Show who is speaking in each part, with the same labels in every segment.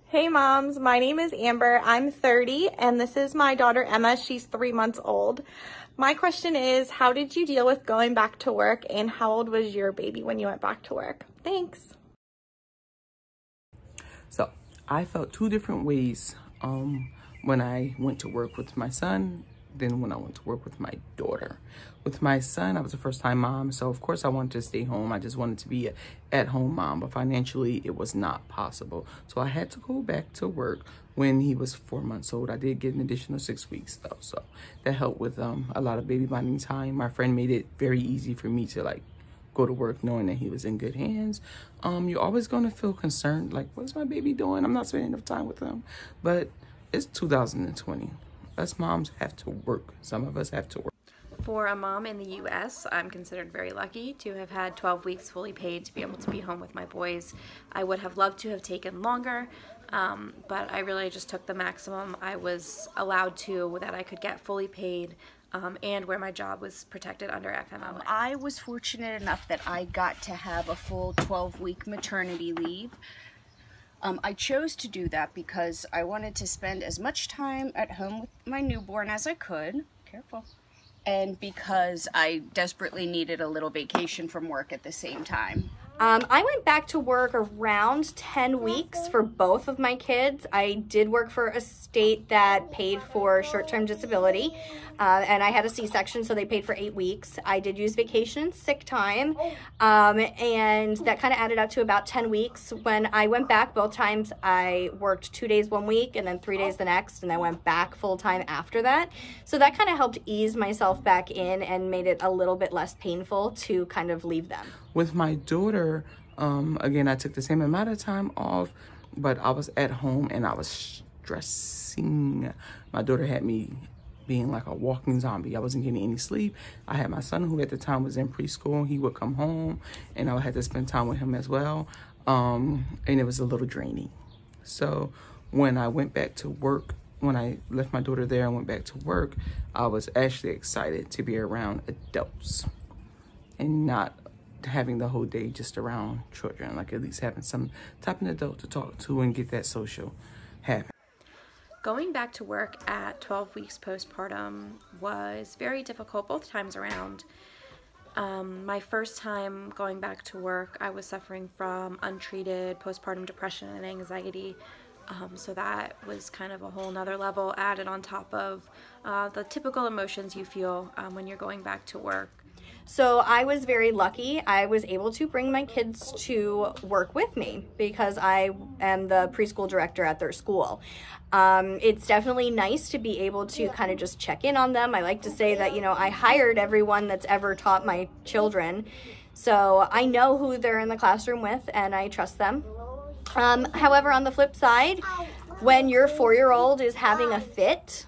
Speaker 1: Hey moms, my name is Amber. I'm 30 and this is my daughter Emma. She's 3 months old. My question is, how did you deal with going back to work and how old was your baby when you went back to work? Thanks.
Speaker 2: So I felt two different ways when I went to work with my son than when I went to work with my daughter. With my son, I was a first-time mom, so of course I wanted to stay home. I just wanted to be an at-home mom, but financially it was not possible. So I had to go back to work when he was 4 months old. I did get an additional 6 weeks though, so that helped with a lot of baby bonding time. My friend made it very easy for me to go to work knowing that he was in good hands. You're always going to feel concerned, like, what's my baby doing? I'm not spending enough time with him. But it's 2020. Us moms have to work. Some of us have to work.
Speaker 3: For a mom in the US, I'm considered very lucky to have had 12 weeks fully paid to be able to be home with my boys. I would have loved to have taken longer, but I really just took the maximum I was allowed to that I could get fully paid, and where my job was protected under FMLA.
Speaker 4: I was fortunate enough that I got to have a full 12-week maternity leave. I chose to do that because I wanted to spend as much time at home with my newborn as I could. Careful. And because I desperately needed a little vacation from work at the same time.
Speaker 5: I went back to work around 10 weeks for both of my kids. I did work for a state that paid for short-term disability, and I had a C-section, so they paid for 8 weeks. I did use vacation and sick time, and that kind of added up to about 10 weeks. When I went back both times, I worked 2 days 1 week and then 3 days the next, and I went back full-time after that. So that kind of helped ease myself back in and made it a little bit less painful to kind of leave them.
Speaker 2: With my daughter, again, I took the same amount of time off, but I was at home and I was stressing. My daughter had me being like a walking zombie. I wasn't getting any sleep. I had my son, who at the time was in preschool. He would come home and I had to spend time with him as well. And it was a little draining. So when I went back to work, when I left my daughter there and went back to work, I was actually excited to be around adults and not having the whole day just around children, like at least having some type of adult to talk to and get that social happen.
Speaker 3: Going back to work at 12 weeks postpartum was very difficult both times around. My first time going back to work, I was suffering from untreated postpartum depression and anxiety. So that was kind of a whole nother level added on top of the typical emotions you feel when you're going back to work.
Speaker 5: So I was very lucky. I was able to bring my kids to work with me because I am the preschool director at their school. It's definitely nice to be able to kind of just check in on them. I like to say that, you know, I hired everyone that's ever taught my children. So I know who they're in the classroom with and I trust them. However, on the flip side, when your 4-year-old is having a fit,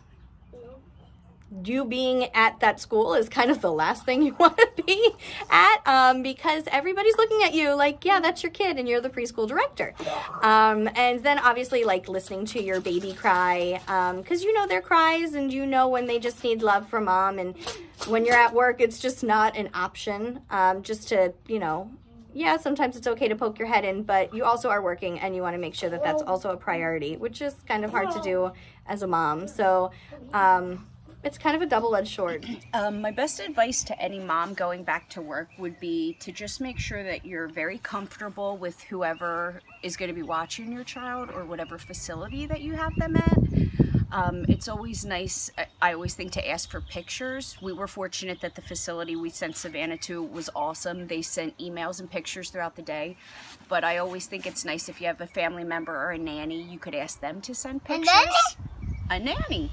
Speaker 5: you being at that school is kind of the last thing you want to be at, because everybody's looking at you like, yeah, that's your kid and you're the preschool director. And then obviously like listening to your baby cry, because you know their cries and you know when they just need love from mom, and when you're at work, it's just not an option, just to, you know, yeah, sometimes it's okay to poke your head in, but you also are working and you want to make sure that that's also a priority, which is kind of hard to do as a mom. So, it's kind of a double-edged sword.
Speaker 4: My best advice to any mom going back to work would be to just make sure that you're very comfortable with whoever is going to be watching your child or whatever facility that you have them at. It's always nice, I always think, to ask for pictures. We were fortunate that the facility we sent Savannah to was awesome. They sent emails and pictures throughout the day. But I always think it's nice if you have a family member or a nanny, you could ask them to send pictures. A nanny?